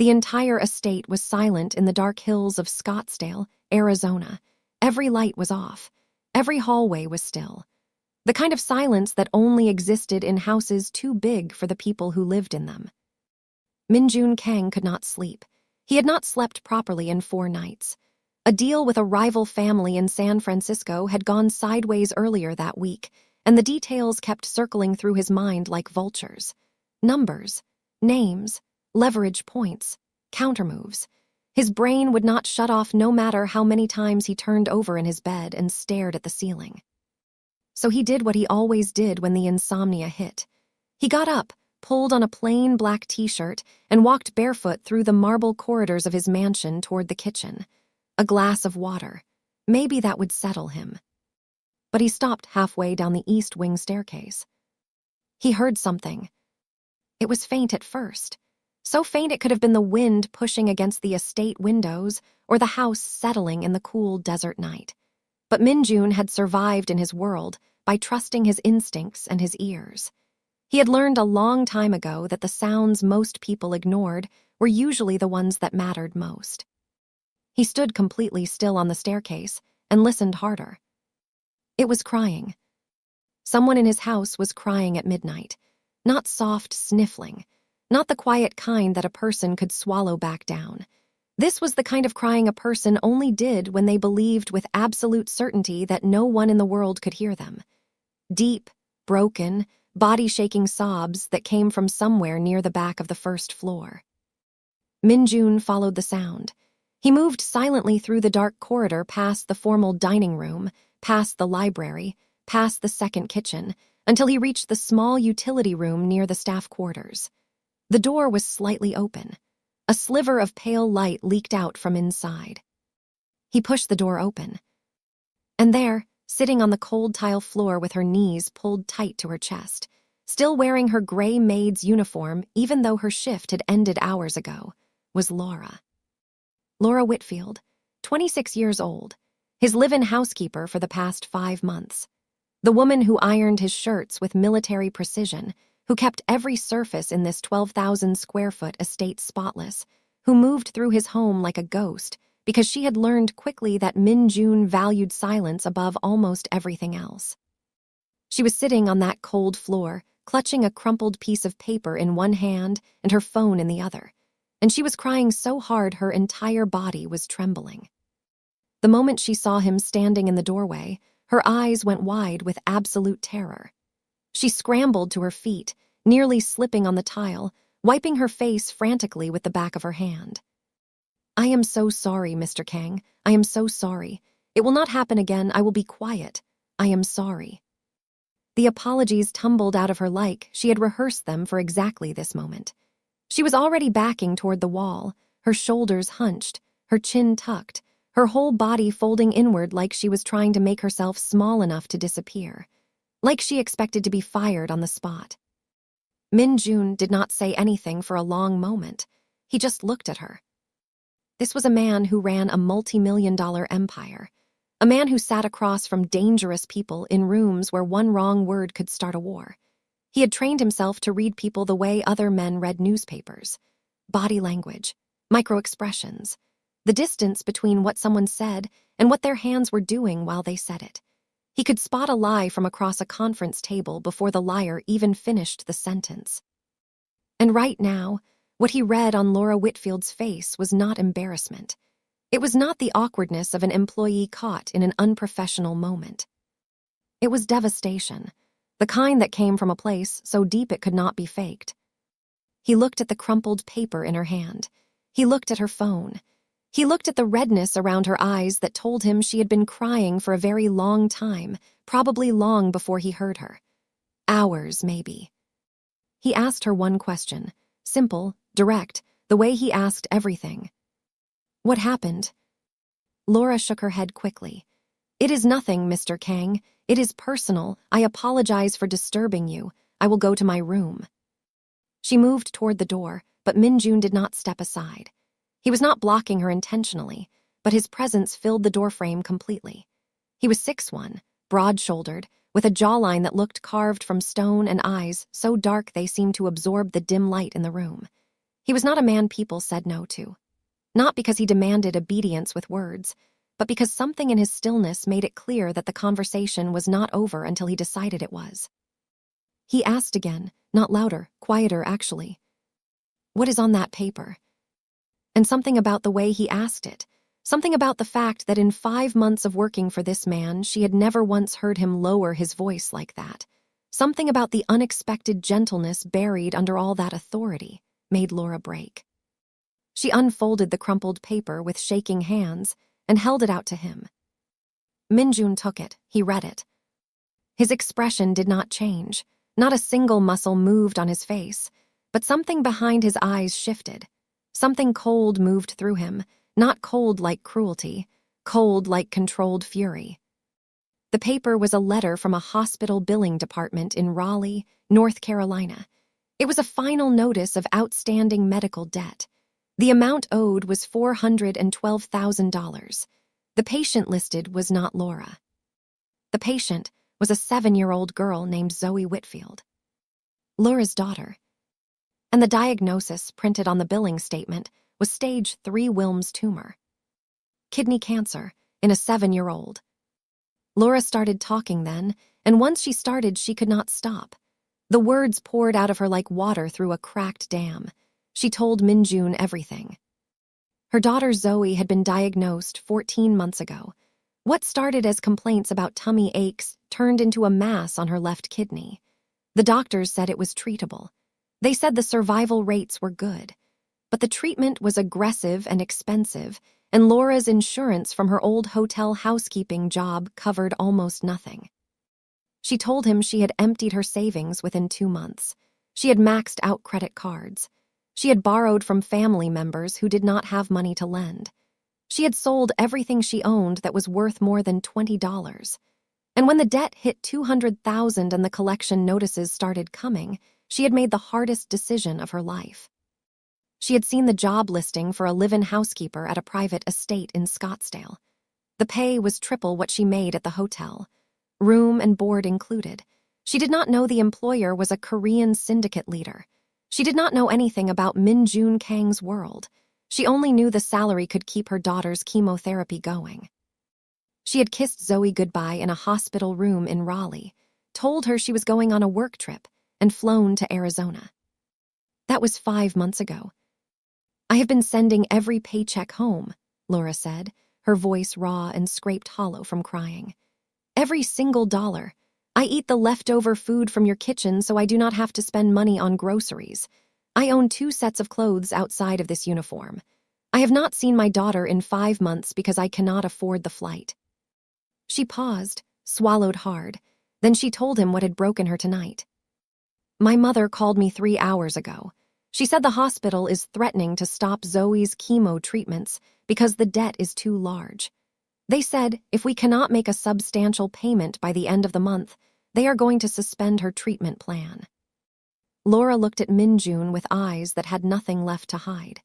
The entire estate was silent in the dark hills of Scottsdale, Arizona. Every light was off. Every hallway was still. The kind of silence that only existed in houses too big for the people who lived in them. Min-jun Kang could not sleep. He had not slept properly in 4 nights. A deal with a rival family in San Francisco had gone sideways earlier that week, and the details kept circling through his mind like vultures. Numbers, names, leverage points, countermoves. His brain would not shut off no matter how many times he turned over in his bed and stared at the ceiling. So he did what he always did when the insomnia hit. He got up, pulled on a plain black t-shirt, and walked barefoot through the marble corridors of his mansion toward the kitchen. A glass of water. Maybe that would settle him. But he stopped halfway down the east wing staircase. He heard something. It was faint at first. So faint it could have been the wind pushing against the estate windows or the house settling in the cool desert night. But Min-jun had survived in his world by trusting his instincts and his ears. He had learned a long time ago that the sounds most people ignored were usually the ones that mattered most. He stood completely still on the staircase and listened harder. It was crying. Someone in his house was crying at midnight. Not soft sniffling. Not the quiet kind that a person could swallow back down. This was the kind of crying a person only did when they believed with absolute certainty that no one in the world could hear them. Deep, broken, body-shaking sobs that came from somewhere near the back of the first floor. Min-jun followed the sound. He moved silently through the dark corridor past the formal dining room, past the library, past the second kitchen, until he reached the small utility room near the staff quarters. The door was slightly open. A sliver of pale light leaked out from inside. He pushed the door open. And there, sitting on the cold tile floor with her knees pulled tight to her chest, still wearing her gray maid's uniform even though her shift had ended hours ago, was Laura. Laura Whitfield, 26 years old, his live-in housekeeper for the past 5 months. The woman who ironed his shirts with military precision, who kept every surface in this 12,000-square-foot estate spotless, who moved through his home like a ghost because she had learned quickly that Min-jun valued silence above almost everything else. She was sitting on that cold floor, clutching a crumpled piece of paper in one hand and her phone in the other, and she was crying so hard her entire body was trembling. The moment she saw him standing in the doorway, her eyes went wide with absolute terror. She scrambled to her feet, nearly slipping on the tile, wiping her face frantically with the back of her hand. "I am so sorry, Mr. Kang. I am so sorry. It will not happen again. I will be quiet. I am sorry." The apologies tumbled out of her like she had rehearsed them for exactly this moment. She was already backing toward the wall, her shoulders hunched, her chin tucked, her whole body folding inward like she was trying to make herself small enough to disappear, like she expected to be fired on the spot. Min-jun did not say anything for a long moment. He just looked at her. This was a man who ran a multi-million-dollar empire, a man who sat across from dangerous people in rooms where one wrong word could start a war. He had trained himself to read people the way other men read newspapers. Body language, micro-expressions, the distance between what someone said and what their hands were doing while they said it. He could spot a lie from across a conference table before the liar even finished the sentence. And right now, what he read on Laura Whitfield's face was not embarrassment. It was not the awkwardness of an employee caught in an unprofessional moment. It was devastation, the kind that came from a place so deep it could not be faked. He looked at the crumpled paper in her hand. He looked at her phone. He looked at the redness around her eyes that told him she had been crying for a very long time, probably long before he heard her. Hours, maybe. He asked her one question, simple, direct, the way he asked everything. "What happened?" Laura shook her head quickly. "It is nothing, Mr. Kang. It is personal. I apologize for disturbing you. I will go to my room." She moved toward the door, but Min-jun did not step aside. He was not blocking her intentionally, but his presence filled the doorframe completely. He was 6'1", broad-shouldered, with a jawline that looked carved from stone and eyes so dark they seemed to absorb the dim light in the room. He was not a man people said no to. Not because he demanded obedience with words, but because something in his stillness made it clear that the conversation was not over until he decided it was. He asked again, not louder, quieter actually. "What is on that paper?" And something about the way he asked it, something about the fact that in 5 months of working for this man, she had never once heard him lower his voice like that. Something about the unexpected gentleness buried under all that authority made Laura break. She unfolded the crumpled paper with shaking hands and held it out to him. Minjun took it. He read it. His expression did not change. Not a single muscle moved on his face, but something behind his eyes shifted. Something cold moved through him, not cold like cruelty, cold like controlled fury. The paper was a letter from a hospital billing department in Raleigh, North Carolina. It was a final notice of outstanding medical debt. The amount owed was $412,000. The patient listed was not Laura. The patient was a 7-year-old girl named Zoe Whitfield, Laura's daughter. And the diagnosis printed on the billing statement was stage 3 Wilms tumor. Kidney cancer in a 7-year-old. Laura started talking then, and once she started, she could not stop. The words poured out of her like water through a cracked dam. She told Minjun everything. Her daughter Zoe had been diagnosed 14 months ago. What started as complaints about tummy aches turned into a mass on her left kidney. The doctors said it was treatable. They said the survival rates were good. But the treatment was aggressive and expensive, and Laura's insurance from her old hotel housekeeping job covered almost nothing. She told him she had emptied her savings within 2 months. She had maxed out credit cards. She had borrowed from family members who did not have money to lend. She had sold everything she owned that was worth more than $20. And when the debt hit $200,000 and the collection notices started coming, she had made the hardest decision of her life. She had seen the job listing for a live-in housekeeper at a private estate in Scottsdale. The pay was triple what she made at the hotel, room and board included. She did not know the employer was a Korean syndicate leader. She did not know anything about Min Jun Kang's world. She only knew the salary could keep her daughter's chemotherapy going. She had kissed Zoe goodbye in a hospital room in Raleigh, told her she was going on a work trip, and flown to Arizona. That was 5 months ago. "I have been sending every paycheck home," Laura said, her voice raw and scraped hollow from crying. "Every single dollar. I eat the leftover food from your kitchen so I do not have to spend money on groceries. I own 2 sets of clothes outside of this uniform. I have not seen my daughter in 5 months because I cannot afford the flight." She paused, swallowed hard. Then she told him what had broken her tonight. "My mother called me 3 hours ago. She said the hospital is threatening to stop Zoe's chemo treatments because the debt is too large. They said if we cannot make a substantial payment by the end of the month, they are going to suspend her treatment plan." Laura looked at Minjun with eyes that had nothing left to hide.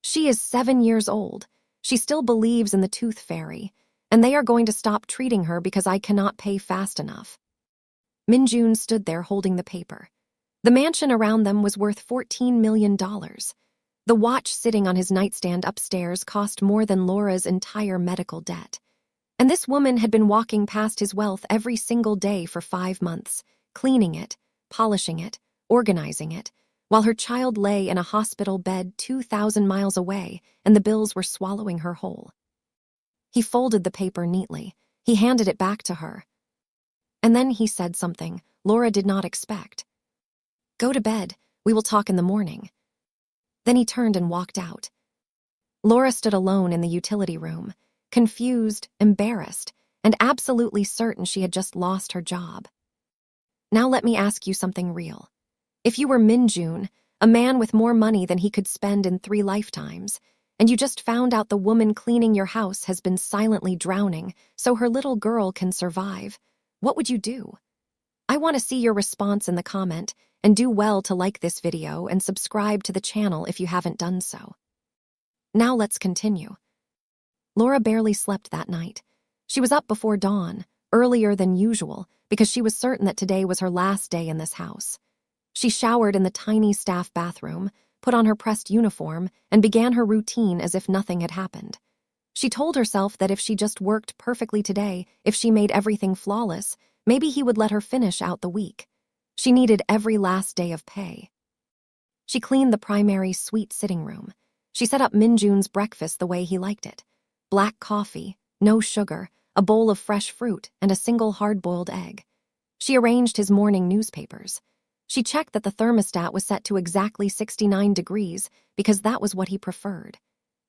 She is 7 years old. She still believes in the tooth fairy, and they are going to stop treating her because I cannot pay fast enough. Minjun stood there holding the paper. The mansion around them was worth $14 million. The watch sitting on his nightstand upstairs cost more than Laura's entire medical debt. And this woman had been walking past his wealth every single day for 5 months, cleaning it, polishing it, organizing it, while her child lay in a hospital bed 2,000 miles away and the bills were swallowing her whole. He folded the paper neatly. He handed it back to her. And then he said something Laura did not expect. "Go to bed. We will talk in the morning." Then he turned and walked out. Laura stood alone in the utility room, confused, embarrassed, and absolutely certain she had just lost her job. "Now let me ask you something real. If you were Minjun, a man with more money than he could spend in 3 lifetimes, and you just found out the woman cleaning your house has been silently drowning so her little girl can survive, what would you do? I want to see your response in the comment, and do well to like this video and subscribe to the channel if you haven't done so. Now let's continue. Laura barely slept that night. She was up before dawn, earlier than usual, because she was certain that today was her last day in this house. She showered in the tiny staff bathroom, put on her pressed uniform, and began her routine as if nothing had happened. She told herself that if she just worked perfectly today, if she made everything flawless, maybe he would let her finish out the week. She needed every last day of pay. She cleaned the primary suite sitting room. She set up Minjun's breakfast the way he liked it. Black coffee, no sugar, a bowl of fresh fruit, and a single hard-boiled egg. She arranged his morning newspapers. She checked that the thermostat was set to exactly 69 degrees because that was what he preferred.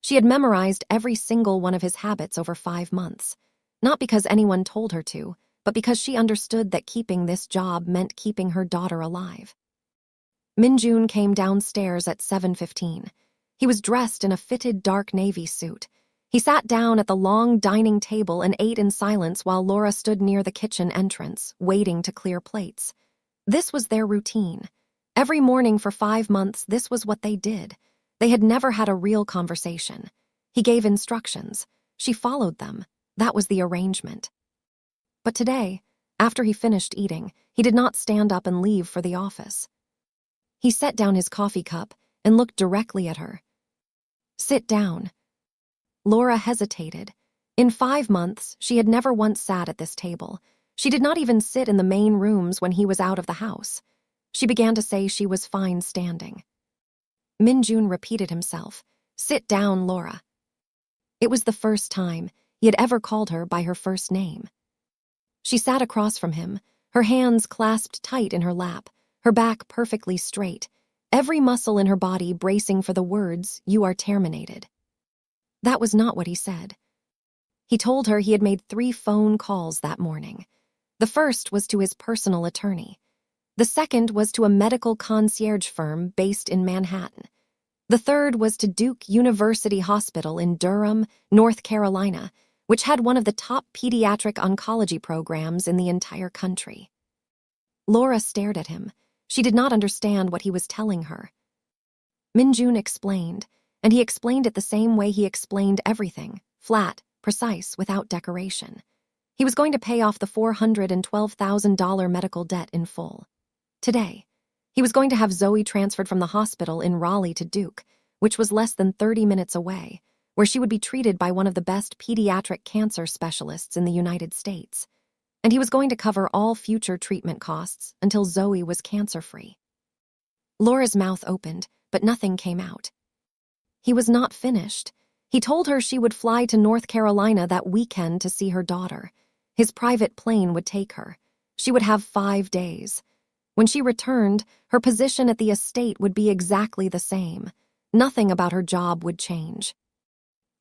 She had memorized every single one of his habits over 5 months, not because anyone told her to, but because she understood that keeping this job meant keeping her daughter alive. Minjun came downstairs at 7:15. He was dressed in a fitted dark navy suit. He sat down at the long dining table and ate in silence while Laura stood near the kitchen entrance, waiting to clear plates. This was their routine. Every morning for 5 months, this was what they did. They had never had a real conversation. He gave instructions. She followed them. That was the arrangement. But today, after he finished eating, he did not stand up and leave for the office. He set down his coffee cup and looked directly at her. "Sit down." Laura hesitated. In 5 months, she had never once sat at this table. She did not even sit in the main rooms when he was out of the house. She began to say she was fine standing. Minjun repeated himself, "Sit down, Laura." It was the first time he had ever called her by her first name. She sat across from him, her hands clasped tight in her lap, her back perfectly straight, every muscle in her body bracing for the words, "You are terminated." That was not what he said. He told her he had made 3 phone calls that morning. The first was to his personal attorney. The second was to a medical concierge firm based in Manhattan. The third was to Duke University Hospital in Durham, North Carolina, which had one of the top pediatric oncology programs in the entire country. Laura stared at him. She did not understand what he was telling her. Minjun explained, and he explained it the same way he explained everything, flat, precise, without decoration. He was going to pay off the $412,000 medical debt in full. Today, he was going to have Zoe transferred from the hospital in Raleigh to Duke, which was less than 30 minutes away, where she would be treated by one of the best pediatric cancer specialists in the United States. And he was going to cover all future treatment costs until Zoe was cancer-free. Laura's mouth opened, but nothing came out. He was not finished. He told her she would fly to North Carolina that weekend to see her daughter. His private plane would take her. She would have 5 days. When she returned, her position at the estate would be exactly the same. Nothing about her job would change.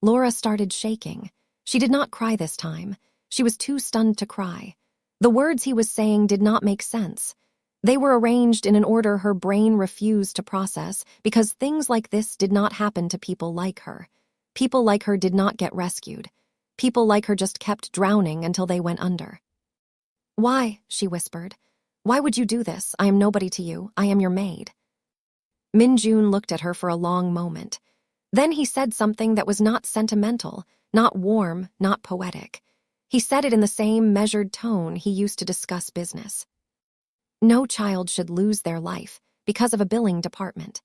Laura started shaking. She did not cry this time. She was too stunned to cry. The words he was saying did not make sense. They were arranged in an order her brain refused to process because things like this did not happen to people like her. People like her did not get rescued. People like her just kept drowning until they went under. "Why?" she whispered. "Why would you do this? I am nobody to you. I am your maid." Minjun looked at her for a long moment. Then he said something that was not sentimental, not warm, not poetic. He said it in the same measured tone he used to discuss business. No child should lose their life because of a billing department.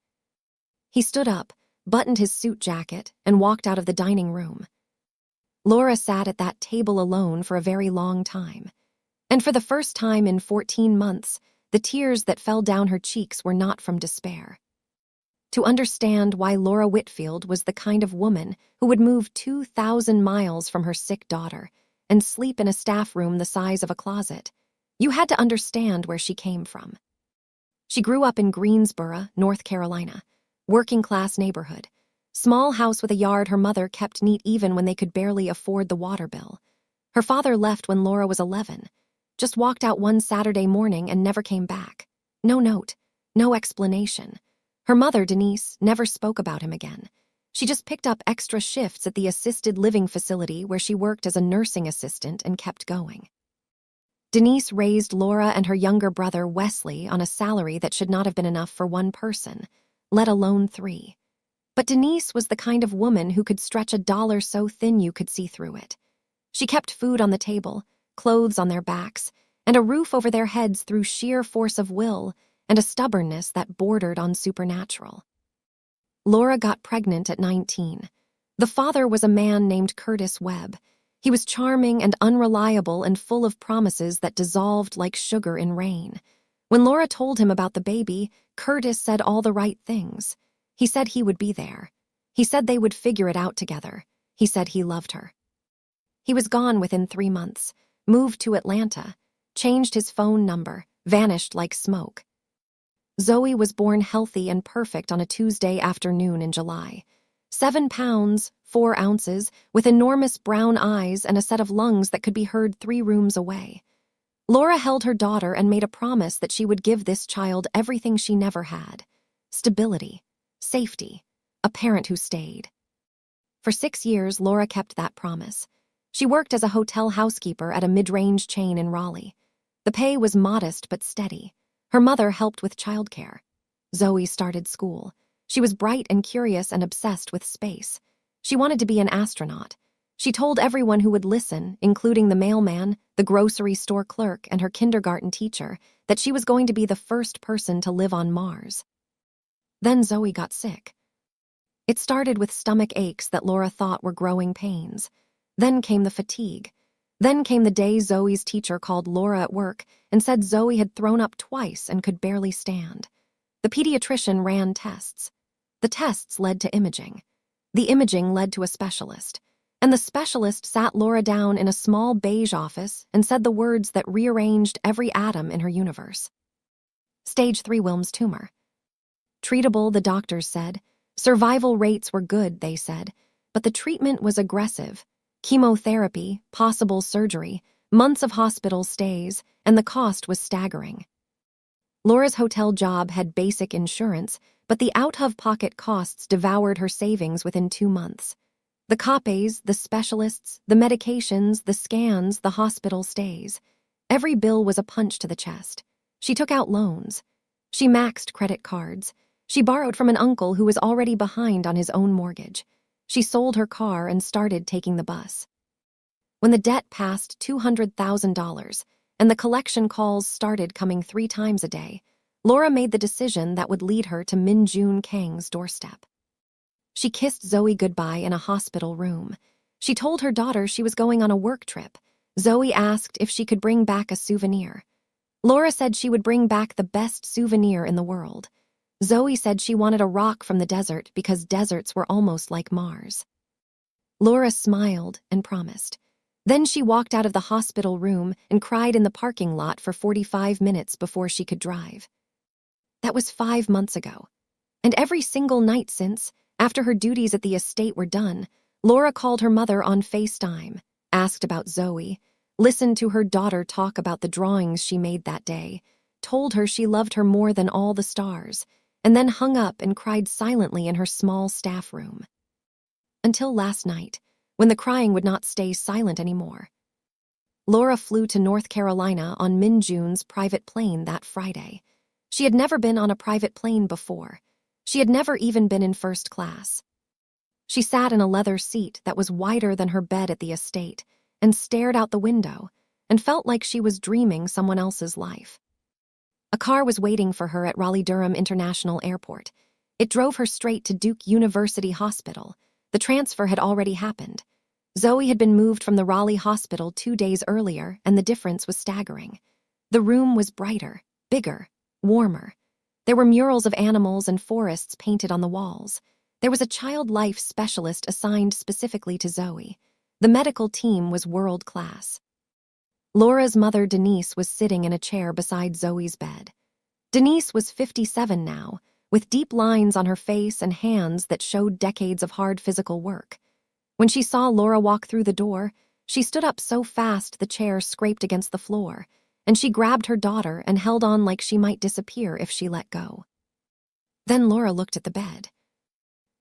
He stood up, buttoned his suit jacket, and walked out of the dining room. Laura sat at that table alone for a very long time. And for the first time in 14 months, the tears that fell down her cheeks were not from despair. To understand why Laura Whitfield was the kind of woman who would move 2,000 miles from her sick daughter and sleep in a staff room the size of a closet, you had to understand where she came from. She grew up in Greensboro, North Carolina, working-class neighborhood. Small house with a yard her mother kept neat even when they could barely afford the water bill. Her father left when Laura was 11. Just walked out one Saturday morning and never came back. No note, no explanation. Her mother, Denise, never spoke about him again. She just picked up extra shifts at the assisted living facility where she worked as a nursing assistant and kept going. Denise raised Laura and her younger brother, Wesley, on a salary that should not have been enough for one person, let alone 3. But Denise was the kind of woman who could stretch $1 so thin you could see through it. She kept food on the table, clothes on their backs, and a roof over their heads through sheer force of will and a stubbornness that bordered on supernatural. Laura got pregnant at 19. The father was a man named Curtis Webb. He was charming and unreliable and full of promises that dissolved like sugar in rain. When Laura told him about the baby, Curtis said all the right things. He said he would be there. He said they would figure it out together. He said he loved her. He was gone within 3 months, moved to Atlanta, changed his phone number, vanished like smoke. Zoe was born healthy and perfect on a Tuesday afternoon in July. 7 pounds, 4 ounces, with enormous brown eyes and a set of lungs that could be heard 3 rooms away. Laura held her daughter and made a promise that she would give this child everything she never had: stability, safety, a parent who stayed. For 6 years, Laura kept that promise. She worked as a hotel housekeeper at a mid-range chain in Raleigh. The pay was modest but steady. Her mother helped with childcare. Zoe started school. She was bright and curious and obsessed with space. She wanted to be an astronaut. She told everyone who would listen, including the mailman, the grocery store clerk, and her kindergarten teacher, that she was going to be the first person to live on Mars. Then Zoe got sick. It started with stomach aches that Laura thought were growing pains. Then came the fatigue. Then came the day Zoe's teacher called Laura at work and said Zoe had thrown up twice and could barely stand. The pediatrician ran tests. The tests led to imaging. The imaging led to a specialist. And the specialist sat Laura down in a small beige office and said the words that rearranged every atom in her universe. Stage 3 Wilms tumor. Treatable, the doctors said. Survival rates were good, they said. But the treatment was aggressive. Chemotherapy, possible surgery, months of hospital stays, and the cost was staggering. Laura's hotel job had basic insurance, but the out-of-pocket costs devoured her savings within 2 months. The copays, the specialists, the medications, the scans, the hospital stays. Every bill was a punch to the chest. She took out loans. She maxed credit cards. She borrowed from an uncle who was already behind on his own mortgage. She sold her car and started taking the bus. When the debt passed $200,000 and the collection calls started coming 3 times a day, Laura made the decision that would lead her to Min Jun Kang's doorstep. She kissed Zoe goodbye in a hospital room. She told her daughter she was going on a work trip. Zoe asked if she could bring back a souvenir. Laura said she would bring back the best souvenir in the world. Zoe said she wanted a rock from the desert because deserts were almost like Mars. Laura smiled and promised. Then she walked out of the hospital room and cried in the parking lot for 45 minutes before she could drive. That was 5 months ago. And every single night since, after her duties at the estate were done, Laura called her mother on FaceTime, asked about Zoe, listened to her daughter talk about the drawings she made that day, told her she loved her more than all the stars, and then hung up and cried silently in her small staff room. Until last night, when the crying would not stay silent anymore. Laura flew to North Carolina on Min Jun's private plane that Friday. She had never been on a private plane before. She had never even been in first class. She sat in a leather seat that was wider than her bed at the estate and stared out the window and felt like she was dreaming someone else's life. A car was waiting for her at Raleigh-Durham International Airport. It drove her straight to Duke University Hospital. The transfer had already happened. Zoe had been moved from the Raleigh hospital 2 days earlier, and the difference was staggering. The room was brighter, bigger, warmer. There were murals of animals and forests painted on the walls. There was a child life specialist assigned specifically to Zoe. The medical team was world-class. Laura's mother, Denise, was sitting in a chair beside Zoe's bed. Denise was 57 now, with deep lines on her face and hands that showed decades of hard physical work. When she saw Laura walk through the door, she stood up so fast the chair scraped against the floor, and she grabbed her daughter and held on like she might disappear if she let go. Then Laura looked at the bed.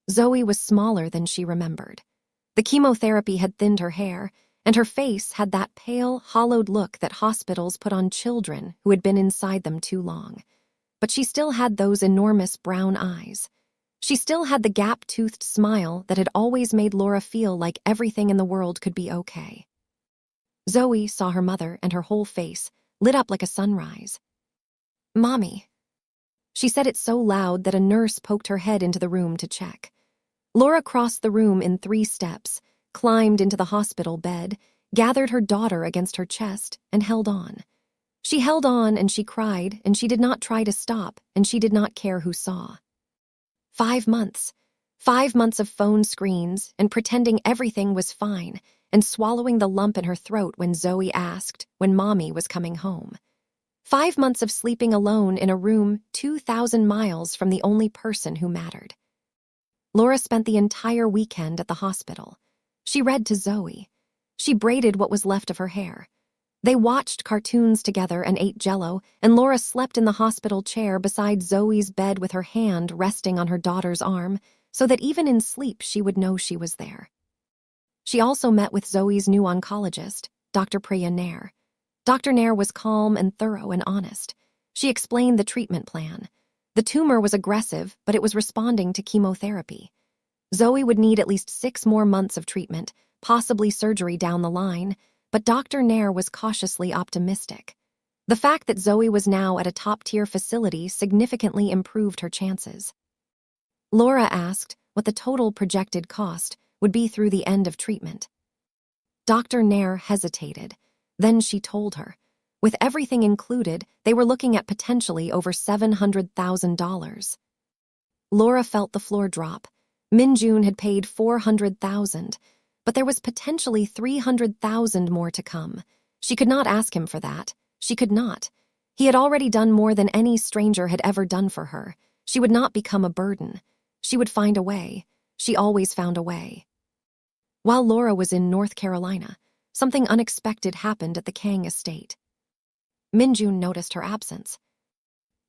Zoe was smaller than she remembered. The chemotherapy had thinned her hair, and her face had that pale, hollowed look that hospitals put on children who had been inside them too long. But she still had those enormous brown eyes. She still had the gap-toothed smile that had always made Laura feel like everything in the world could be okay. Zoe saw her mother, and her whole face lit up like a sunrise. "Mommy." She said it so loud that a nurse poked her head into the room to check. Laura crossed the room in 3 steps, climbed into the hospital bed, gathered her daughter against her chest, and held on. She held on and she cried, and she did not try to stop, and she did not care who saw. 5 months. 5 months of phone screens and pretending everything was fine and swallowing the lump in her throat when Zoe asked when Mommy was coming home. 5 months of sleeping alone in a room 2,000 miles from the only person who mattered. Laura spent the entire weekend at the hospital. She read to Zoe. She braided what was left of her hair. They watched cartoons together and ate Jell-O, and Laura slept in the hospital chair beside Zoe's bed with her hand resting on her daughter's arm, so that even in sleep she would know she was there. She also met with Zoe's new oncologist, Dr. Priya Nair. Dr. Nair was calm and thorough and honest. She explained the treatment plan. The tumor was aggressive, but it was responding to chemotherapy. Zoe would need at least 6 more months of treatment, possibly surgery down the line, but Dr. Nair was cautiously optimistic. The fact that Zoe was now at a top-tier facility significantly improved her chances. Laura asked what the total projected cost would be through the end of treatment. Dr. Nair hesitated. Then she told her. With everything included, they were looking at potentially over $700,000. Laura felt the floor drop. Min-Jun had paid $400,000, but there was potentially $300,000 more to come. She could not ask him for that. She could not. He had already done more than any stranger had ever done for her. She would not become a burden. She would find a way. She always found a way. While Laura was in North Carolina, something unexpected happened at the Kang estate. Min-Jun noticed her absence.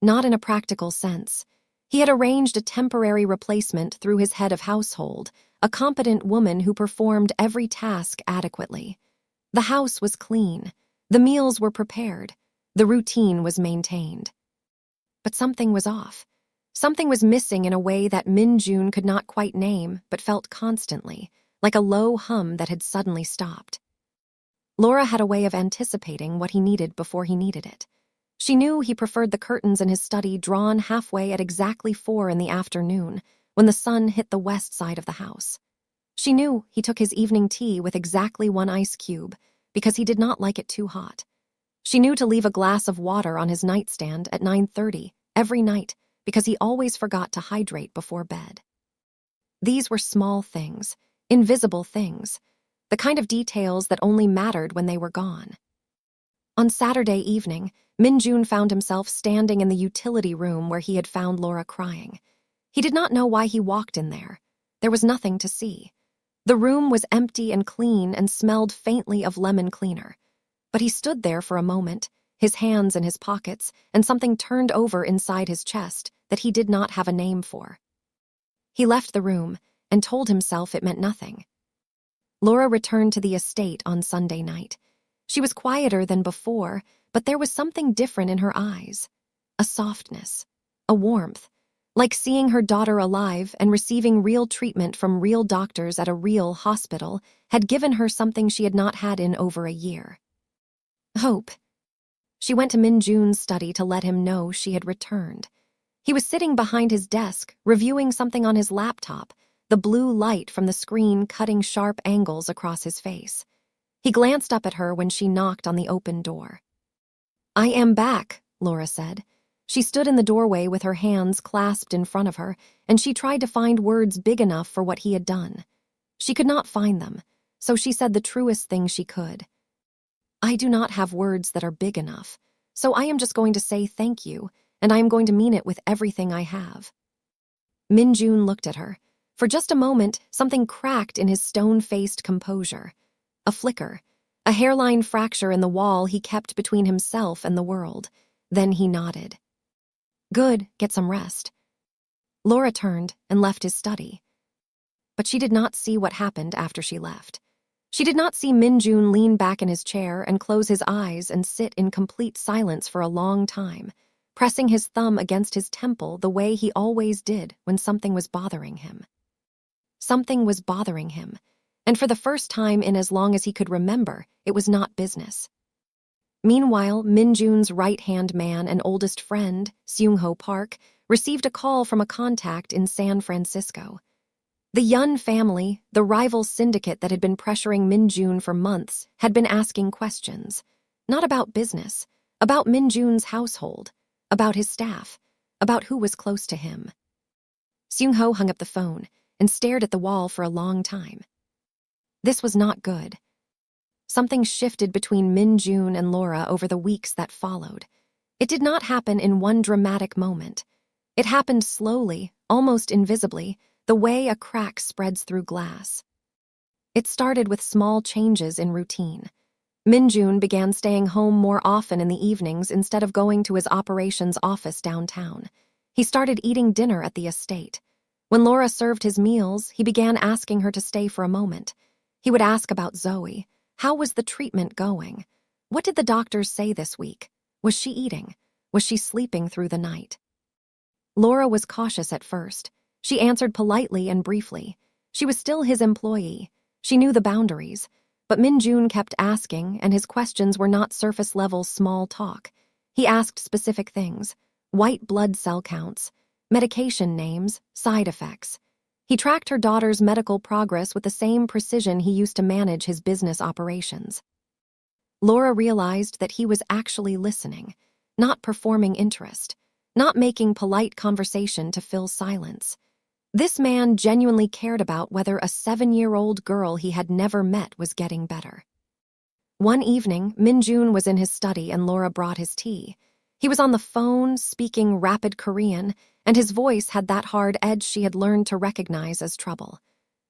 Not in a practical sense. He had arranged a temporary replacement through his head of household, a competent woman who performed every task adequately. The house was clean. The meals were prepared. The routine was maintained. But something was off. Something was missing in a way that Min-Jun could not quite name but felt constantly, like a low hum that had suddenly stopped. Laura had a way of anticipating what he needed before he needed it. She knew he preferred the curtains in his study drawn halfway at exactly 4 in the afternoon, when the sun hit the west side of the house. She knew he took his evening tea with exactly 1 ice cube, because he did not like it too hot. She knew to leave a glass of water on his nightstand at 9:30 every night, because he always forgot to hydrate before bed. These were small things, invisible things, the kind of details that only mattered when they were gone. On Saturday evening, Min-Jun found himself standing in the utility room where he had found Laura crying. He did not know why he walked in there. There was nothing to see. The room was empty and clean and smelled faintly of lemon cleaner. But he stood there for a moment, his hands in his pockets, and something turned over inside his chest that he did not have a name for. He left the room and told himself it meant nothing. Laura returned to the estate on Sunday night. She was quieter than before, but there was something different in her eyes. A softness, a warmth, like seeing her daughter alive and receiving real treatment from real doctors at a real hospital had given her something she had not had in over a year. Hope. She went to Min-Jun's study to let him know she had returned. He was sitting behind his desk, reviewing something on his laptop, the blue light from the screen cutting sharp angles across his face. He glanced up at her when she knocked on the open door. "I am back," Laura said. She stood in the doorway with her hands clasped in front of her, and she tried to find words big enough for what he had done. She could not find them, so she said the truest thing she could. "I do not have words that are big enough, so I am just going to say thank you, and I am going to mean it with everything I have." Min-Jun looked at her. For just a moment, something cracked in his stone-faced composure. A flicker, a hairline fracture in the wall he kept between himself and the world. Then he nodded. "Good, get some rest." Laura turned and left his study. But she did not see what happened after she left. She did not see Min-Jun lean back in his chair and close his eyes and sit in complete silence for a long time, pressing his thumb against his temple the way he always did when something was bothering him. Something was bothering him, and for the first time in as long as he could remember, it was not business. Meanwhile, Min-jun's right-hand man and oldest friend, Seung-ho Park, received a call from a contact in San Francisco. The Yun family, the rival syndicate that had been pressuring Min-jun for months, had been asking questions. Not about business, about Min-jun's household, about his staff, about who was close to him. Seung-ho hung up the phone and stared at the wall for a long time. This was not good. Something shifted between Min-jun and Laura over the weeks that followed. It did not happen in one dramatic moment. It happened slowly, almost invisibly, the way a crack spreads through glass. It started with small changes in routine. Min-jun began staying home more often in the evenings instead of going to his operations office downtown. He started eating dinner at the estate. When Laura served his meals, he began asking her to stay for a moment. He would ask about Zoe. How was the treatment going? What did the doctors say this week? Was she eating? Was she sleeping through the night? Laura was cautious at first. She answered politely and briefly. She was still his employee. She knew the boundaries. But Min-jun kept asking, and his questions were not surface-level small talk. He asked specific things: white blood cell counts, medication names, side effects. He tracked her daughter's medical progress with the same precision he used to manage his business operations. Laura realized that he was actually listening, not performing interest, not making polite conversation to fill silence. This man genuinely cared about whether a 7-year-old girl he had never met was getting better. One evening, Min-jun was in his study and Laura brought his tea. He was on the phone, speaking rapid Korean, and his voice had that hard edge she had learned to recognize as trouble.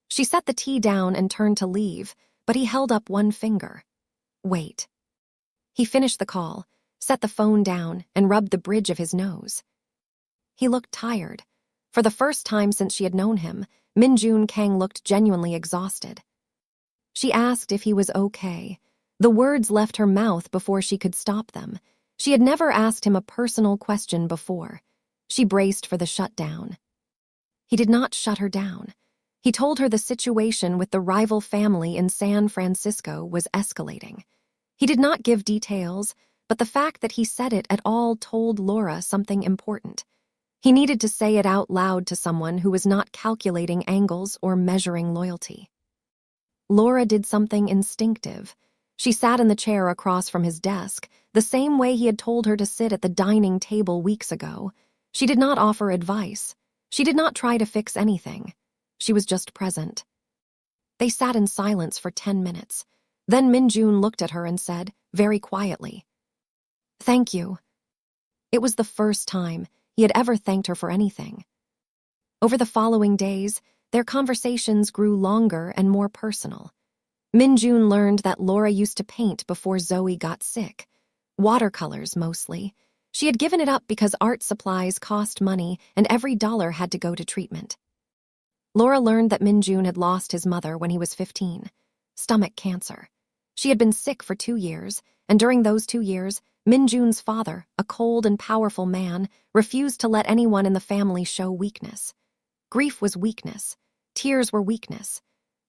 She set the tea down and turned to leave, but he held up one finger. Wait. He finished the call, set the phone down, and rubbed the bridge of his nose. He looked tired. For the first time since she had known him, Min-jun Kang looked genuinely exhausted. She asked if he was okay. The words left her mouth before she could stop them. She had never asked him a personal question before. She braced for the shutdown. He did not shut her down. He told her the situation with the rival family in San Francisco was escalating. He did not give details, but the fact that he said it at all told Laura something important. He needed to say it out loud to someone who was not calculating angles or measuring loyalty. Laura did something instinctive. She sat in the chair across from his desk, the same way he had told her to sit at the dining table weeks ago. She did not offer advice. She did not try to fix anything. She was just present. They sat in silence for 10 minutes. Then Min-jun looked at her and said, very quietly, "Thank you." It was the first time he had ever thanked her for anything. Over the following days, their conversations grew longer and more personal. Min-jun learned that Laura used to paint before Zoe got sick. Watercolors, mostly. She had given it up because art supplies cost money and every dollar had to go to treatment. Laura learned that Min-jun had lost his mother when he was 15. Stomach cancer. She had been sick for 2 years, and during those 2 years, Min-jun's father, a cold and powerful man, refused to let anyone in the family show weakness. Grief was weakness. Tears were weakness.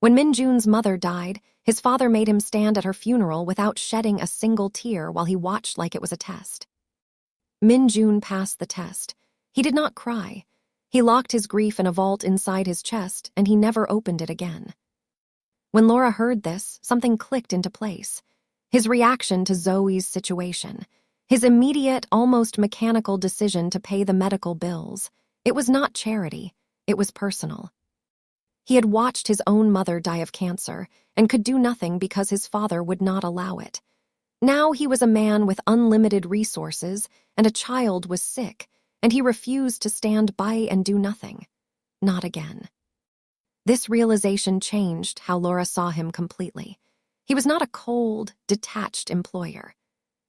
When Min-jun's mother died, his father made him stand at her funeral without shedding a single tear while he watched like it was a test. Min-jun passed the test. He did not cry. He locked his grief in a vault inside his chest, and he never opened it again. When Laura heard this, something clicked into place. His reaction to Zoe's situation. His immediate, almost mechanical decision to pay the medical bills. It was not charity. It was personal. He had watched his own mother die of cancer and could do nothing because his father would not allow it. Now he was a man with unlimited resources, and a child was sick, and he refused to stand by and do nothing. Not again. This realization changed how Laura saw him completely. He was not a cold, detached employer.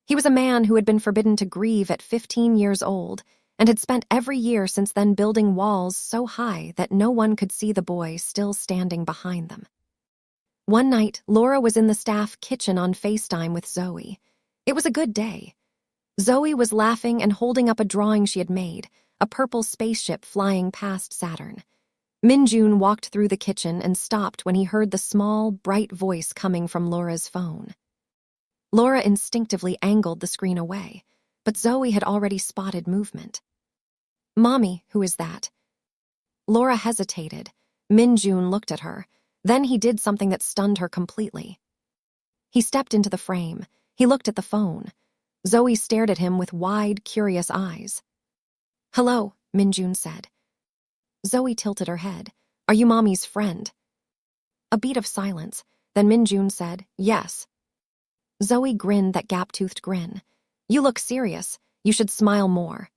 He was a man who had been forbidden to grieve at 15 years old and had spent every year since then building walls so high that no one could see the boy still standing behind them. One night, Laura was in the staff kitchen on FaceTime with Zoe. It was a good day. Zoe was laughing and holding up a drawing she had made, a purple spaceship flying past Saturn. Min-jun walked through the kitchen and stopped when he heard the small, bright voice coming from Laura's phone. Laura instinctively angled the screen away, but Zoe had already spotted movement. "Mommy, who is that?" Laura hesitated. Min-jun looked at her. Then he did something that stunned her completely. He stepped into the frame. He looked at the phone. Zoe stared at him with wide, curious eyes. "Hello," Min-jun said. Zoe tilted her head. "Are you Mommy's friend?" A beat of silence. Then Min-jun said, "Yes." Zoe grinned that gap-toothed grin. "You look serious. You should smile more."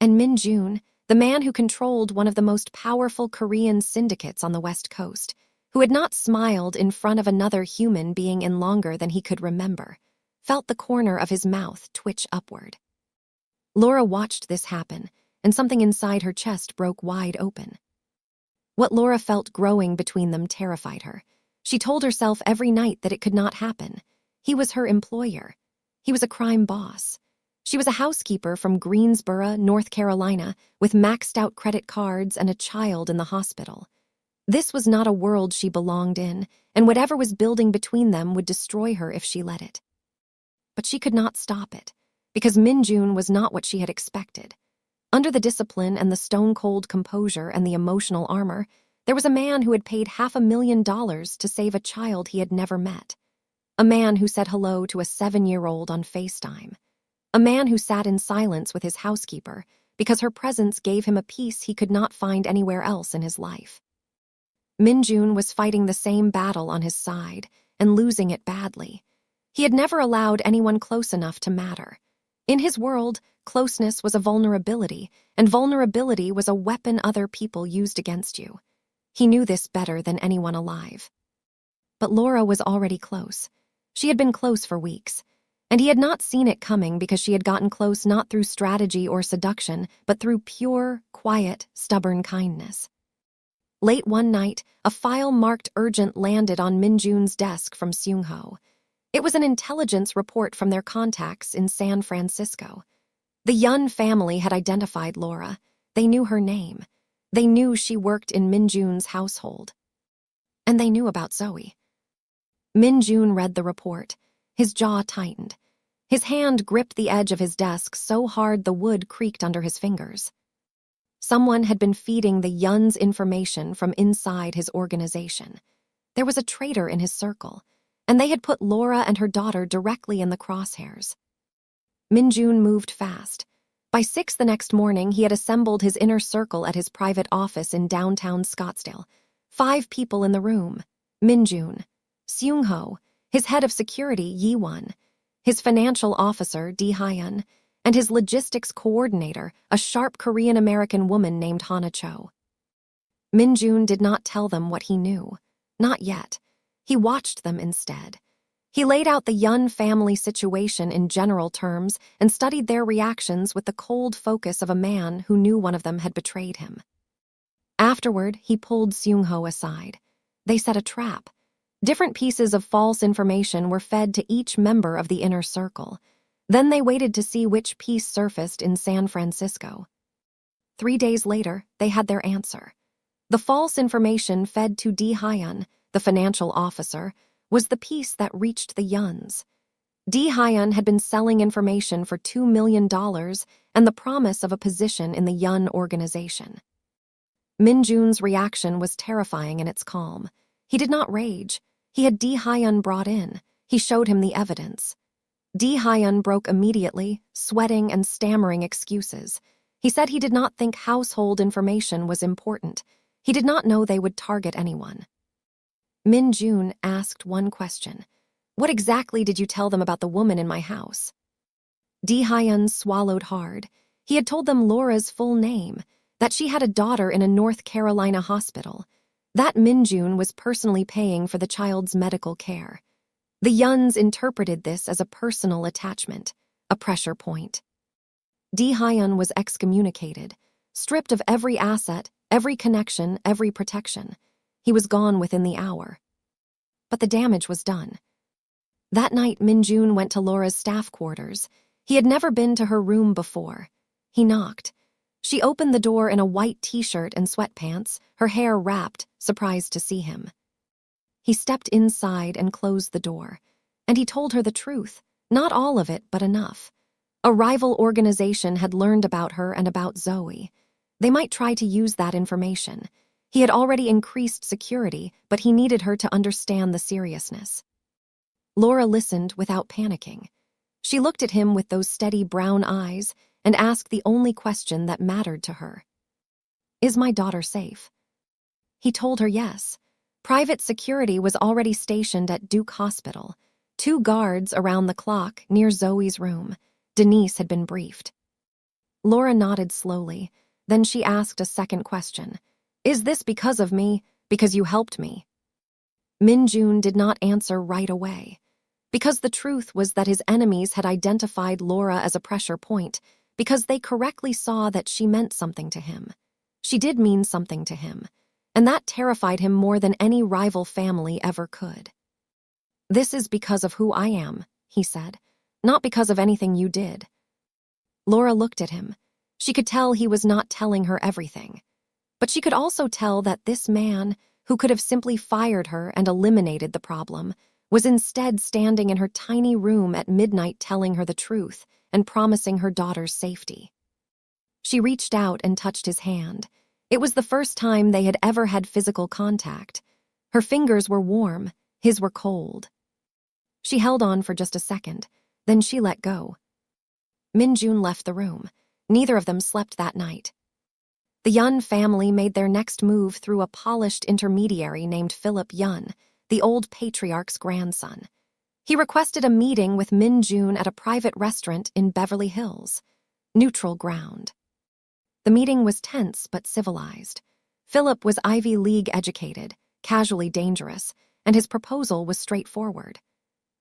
And Min-jun, the man who controlled one of the most powerful Korean syndicates on the West Coast, who had not smiled in front of another human being in longer than he could remember, felt the corner of his mouth twitch upward. Laura watched this happen, and something inside her chest broke wide open. What Laura felt growing between them terrified her. She told herself every night that it could not happen. He was her employer. He was a crime boss. She was a housekeeper from Greensboro, North Carolina, with maxed-out credit cards and a child in the hospital. This was not a world she belonged in, and whatever was building between them would destroy her if she let it. But she could not stop it, because Min-jun was not what she had expected. Under the discipline and the stone-cold composure and the emotional armor, there was a man who had paid $500,000 to save a child he had never met. A man who said hello to a 7-year-old on FaceTime. A man who sat in silence with his housekeeper because her presence gave him a peace he could not find anywhere else in his life. Min-jun was fighting the same battle on his side and losing it badly. He had never allowed anyone close enough to matter. In his world, closeness was a vulnerability, and vulnerability was a weapon other people used against you. He knew this better than anyone alive. But Laura was already close. She had been close for weeks, and he had not seen it coming because she had gotten close not through strategy or seduction, but through pure, quiet, stubborn kindness. Late one night, a file marked urgent landed on Min-jun's desk from Seung-ho. It was an intelligence report from their contacts in San Francisco. The Yun family had identified Laura. They knew her name. They knew she worked in Min-jun's household. And they knew about Zoe. Min-jun read the report. His jaw tightened. His hand gripped the edge of his desk so hard the wood creaked under his fingers. Someone had been feeding the Yun's information from inside his organization. There was a traitor in his circle, and they had put Laura and her daughter directly in the crosshairs. Min-jun moved fast. By 6 the next morning, he had assembled his inner circle at his private office in downtown Scottsdale. 5 people in the room. Min-jun, Seung-ho, his head of security, Yi-won, his financial officer, Di-hyun, and his logistics coordinator, a sharp Korean-American woman named Hana Cho. Min-jun did not tell them what he knew. Not yet. He watched them instead. He laid out the Yun family situation in general terms and studied their reactions with the cold focus of a man who knew one of them had betrayed him. Afterward, he pulled Seung-ho aside. They set a trap. Different pieces of false information were fed to each member of the inner circle. Then they waited to see which piece surfaced in San Francisco. 3 days later, they had their answer. The false information fed to Di-hyun, the financial officer, was the piece that reached the Yuns. Di-hyun had been selling information for $2 million and the promise of a position in the Yun organization. Min-jun's reaction was terrifying in its calm. He did not rage. He had Di-hyun brought in. He showed him the evidence. Di-hyun broke immediately, sweating and stammering excuses. He said he did not think household information was important. He did not know they would target anyone. Min-jun asked one question. "What exactly did you tell them about the woman in my house?" Di-hyun swallowed hard. He had told them Laura's full name, that she had a daughter in a North Carolina hospital, that Min-jun was personally paying for the child's medical care. The Yuns interpreted this as a personal attachment, a pressure point. Di-hyun was excommunicated, stripped of every asset, every connection, every protection. He was gone within the hour. But the damage was done. That night, Min-jun went to Laura's staff quarters. He had never been to her room before. He knocked. She opened the door in a white t-shirt and sweatpants, her hair wrapped, surprised to see him. He stepped inside and closed the door. And he told her the truth, not all of it, but enough. A rival organization had learned about her and about Zoe. They might try to use that information. He had already increased security, but he needed her to understand the seriousness. Laura listened without panicking. She looked at him with those steady brown eyes and asked the only question that mattered to her. "Is my daughter safe?" He told her yes. Private security was already stationed at Duke Hospital. 2 guards around the clock near Zoe's room. Denise had been briefed. Laura nodded slowly. Then she asked a second question. "Is this because of me? Because you helped me?" Min-jun did not answer right away. Because the truth was that his enemies had identified Laura as a pressure point, because they correctly saw that she meant something to him. She did mean something to him, and that terrified him more than any rival family ever could. "This is because of who I am," he said, "not because of anything you did." Laura looked at him. She could tell he was not telling her everything. But she could also tell that this man, who could have simply fired her and eliminated the problem, was instead standing in her tiny room at midnight telling her the truth and promising her daughter's safety. She reached out and touched his hand. It was the first time they had ever had physical contact. Her fingers were warm, his were cold. She held on for just a second, then she let go. Min-jun left the room. Neither of them slept that night. The Yun family made their next move through a polished intermediary named Philip Yun, the old patriarch's grandson. He requested a meeting with Min-jun at a private restaurant in Beverly Hills. Neutral ground. The meeting was tense but civilized. Philip was Ivy League educated, casually dangerous, and his proposal was straightforward.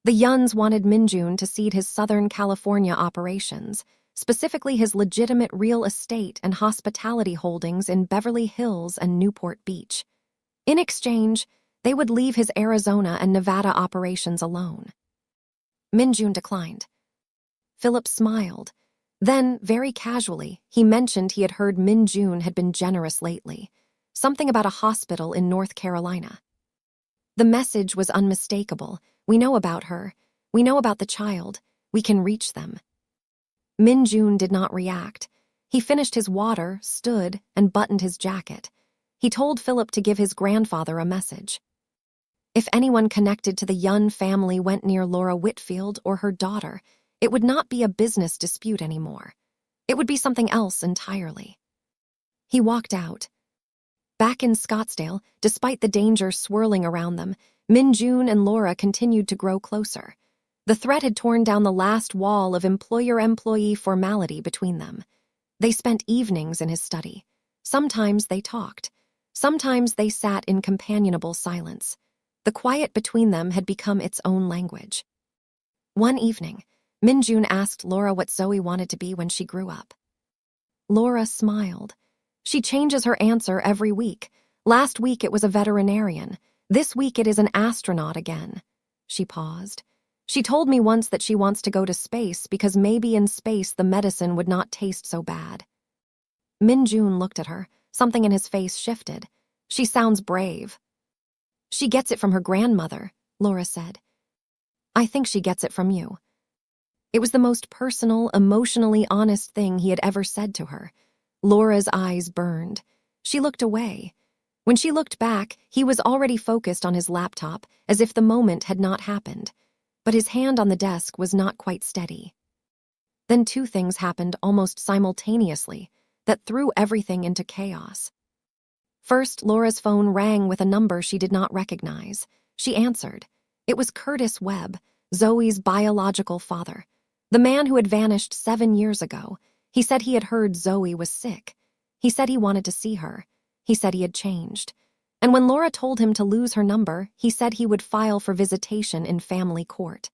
The Yuns wanted Min-jun to cede his Southern California operations, specifically his legitimate real estate and hospitality holdings in Beverly Hills and Newport Beach. In exchange, they would leave his Arizona and Nevada operations alone. Min-jun declined. Philip smiled. Then, very casually, he mentioned he had heard Min-jun had been generous lately. Something about a hospital in North Carolina. The message was unmistakable. "We know about her. We know about the child. We can reach them." Min-jun did not react. He finished his water, stood, and buttoned his jacket. He told Philip to give his grandfather a message. If anyone connected to the Yun family went near Laura Whitfield or her daughter, it would not be a business dispute anymore. It would be something else entirely. He walked out. Back in Scottsdale, despite the danger swirling around them, Min-jun and Laura continued to grow closer. The threat had torn down the last wall of employer-employee formality between them. They spent evenings in his study. Sometimes they talked. Sometimes they sat in companionable silence. The quiet between them had become its own language. One evening, Min-jun asked Laura what Zoe wanted to be when she grew up. Laura smiled. She changes her answer every week. Last week it was a veterinarian. This week it is an astronaut again. She paused. She told me once that she wants to go to space because maybe in space the medicine would not taste so bad. Min-jun looked at her. Something in his face shifted. She sounds brave. She gets it from her grandmother, Laura said. I think she gets it from you. It was the most personal, emotionally honest thing he had ever said to her. Laura's eyes burned. She looked away. When she looked back, he was already focused on his laptop, as if the moment had not happened. But his hand on the desk was not quite steady. Then 2 things happened almost simultaneously that threw everything into chaos. First, Laura's phone rang with a number she did not recognize. She answered. It was Curtis Webb, Zoe's biological father, the man who had vanished 7 years ago. He said he had heard Zoe was sick. He said he wanted to see her. He said he had changed. And when Laura told him to lose her number, he said he would file for visitation in family court.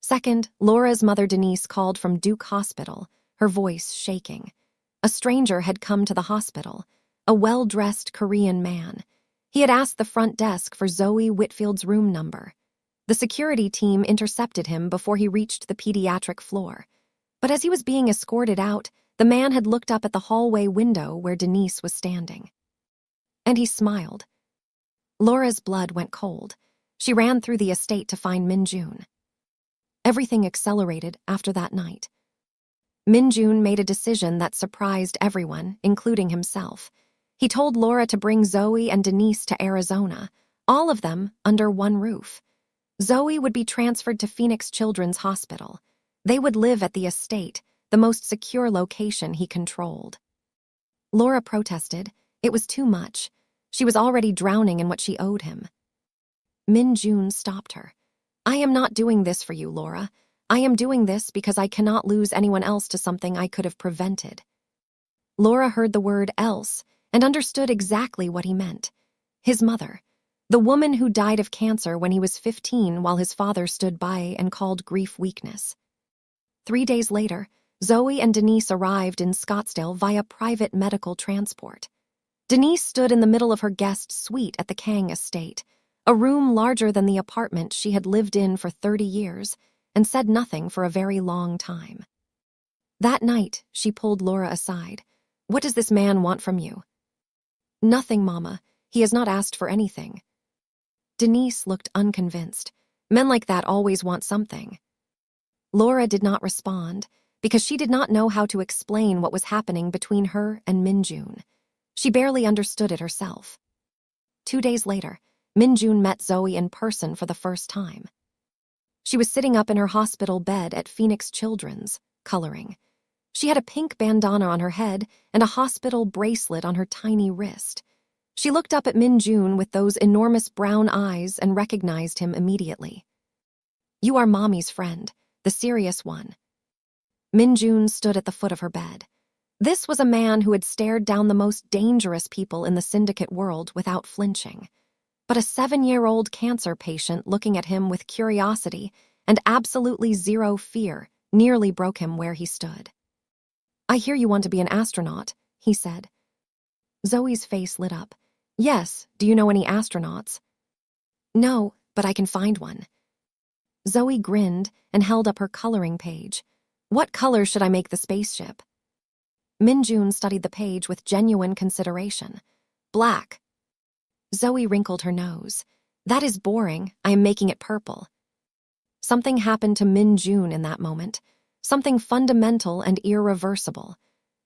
Second, Laura's mother Denise called from Duke Hospital, her voice shaking. A stranger had come to the hospital, a well-dressed Korean man. He had asked the front desk for Zoe Whitfield's room number. The security team intercepted him before he reached the pediatric floor. But as he was being escorted out, the man had looked up at the hallway window where Denise was standing. And he smiled. Laura's blood went cold. She ran through the estate to find Min-jun. Everything accelerated after that night. Min-jun made a decision that surprised everyone, including himself. He told Laura to bring Zoe and Denise to Arizona, all of them under one roof. Zoe would be transferred to Phoenix Children's Hospital. They would live at the estate, the most secure location he controlled. Laura protested. It was too much. She was already drowning in what she owed him. Min-jun stopped her. "I am not doing this for you, Laura. I am doing this because I cannot lose anyone else to something I could have prevented." Laura heard the word else and understood exactly what he meant. His mother, the woman who died of cancer when he was 15 while his father stood by and called grief weakness. 3 days later, Zoe and Denise arrived in Scottsdale via private medical transport. Denise stood in the middle of her guest suite at the Kang estate, a room larger than the apartment she had lived in for 30 years, and said nothing for a very long time. That night, she pulled Laura aside. "What does this man want from you?" "Nothing, Mama. He has not asked for anything." Denise looked unconvinced. Men like that always want something. Laura did not respond because she did not know how to explain what was happening between her and Min-jun. She barely understood it herself. 2 days later, Min-jun met Zoe in person for the first time. She was sitting up in her hospital bed at Phoenix Children's, coloring. She had a pink bandana on her head and a hospital bracelet on her tiny wrist. She looked up at Min-jun with those enormous brown eyes and recognized him immediately. "You are Mommy's friend, the serious one." Min-jun stood at the foot of her bed. This was a man who had stared down the most dangerous people in the syndicate world without flinching. But a 7-year-old cancer patient looking at him with curiosity and absolutely zero fear nearly broke him where he stood. "I hear you want to be an astronaut," he said. Zoe's face lit up. "Yes, do you know any astronauts?" "No, but I can find one." Zoe grinned and held up her coloring page. "What color should I make the spaceship?" Min-jun studied the page with genuine consideration. "Black." Zoe wrinkled her nose. "That is boring. I am making it purple." Something happened to Min-jun in that moment. Something fundamental and irreversible.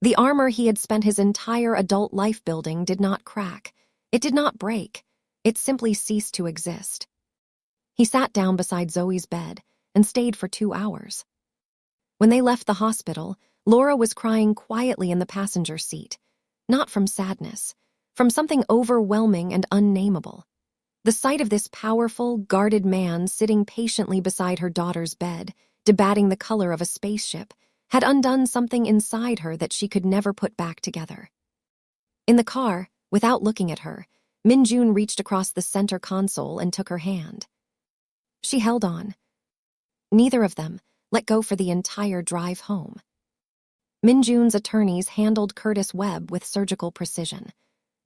The armor he had spent his entire adult life building did not crack. It did not break. It simply ceased to exist. He sat down beside Zoe's bed and stayed for 2 hours. When they left the hospital, Laura was crying quietly in the passenger seat. Not from sadness, from something overwhelming and unnameable. The sight of this powerful, guarded man sitting patiently beside her daughter's bed, debating the color of a spaceship, had undone something inside her that she could never put back together. In the car, without looking at her, Min-jun reached across the center console and took her hand. She held on. Neither of them let go for the entire drive home. Min-jun's attorneys handled Curtis Webb with surgical precision.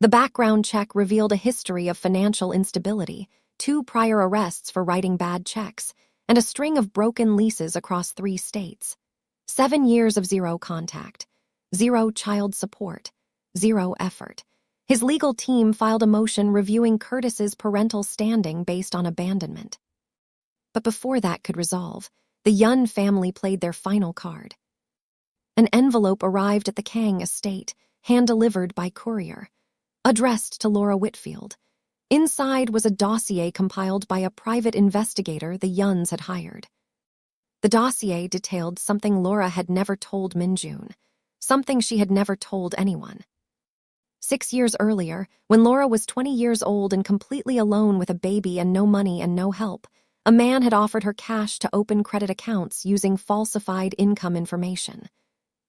The background check revealed a history of financial instability, 2 prior arrests for writing bad checks, and a string of broken leases across 3 states. 7 years of zero contact, 0 child support, 0 effort. His legal team filed a motion reviewing Curtis's parental standing based on abandonment. But before that could resolve, the Yun family played their final card. An envelope arrived at the Kang estate, hand-delivered by courier, addressed to Laura Whitfield. Inside was a dossier compiled by a private investigator the Yuns had hired. The dossier detailed something Laura had never told Min-jun, something she had never told anyone. 6 years earlier, when Laura was 20 years old and completely alone with a baby and no money and no help, a man had offered her cash to open credit accounts using falsified income information.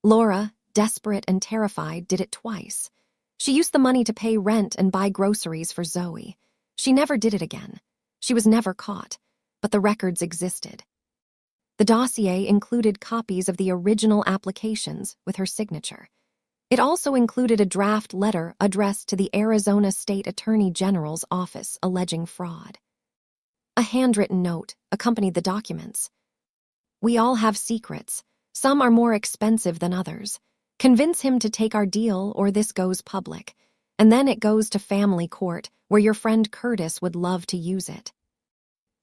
Laura, desperate and terrified, did it twice. She used the money to pay rent and buy groceries for Zoe. She never did it again. She was never caught, but the records existed. The dossier included copies of the original applications with her signature. It also included a draft letter addressed to the Arizona State Attorney General's office alleging fraud. A handwritten note accompanied the documents. "We all have secrets. Some are more expensive than others. Convince him to take our deal or this goes public. And then it goes to family court, where your friend Curtis would love to use it."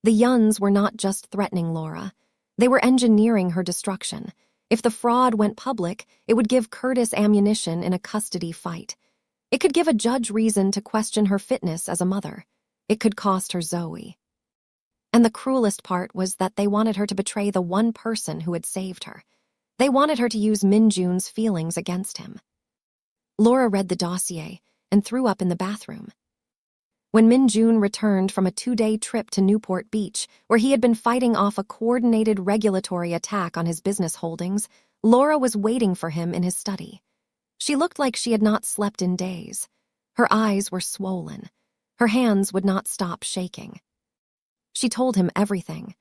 The Yuns were not just threatening Laura. They were engineering her destruction. If the fraud went public, it would give Curtis ammunition in a custody fight. It could give a judge reason to question her fitness as a mother. It could cost her Zoe. And the cruelest part was that they wanted her to betray the one person who had saved her. They wanted her to use Min-jun's feelings against him. Laura read the dossier and threw up in the bathroom. When Min-jun returned from a 2-day trip to Newport Beach, where he had been fighting off a coordinated regulatory attack on his business holdings, Laura was waiting for him in his study. She looked like she had not slept in days. Her eyes were swollen. Her hands would not stop shaking. She told him everything.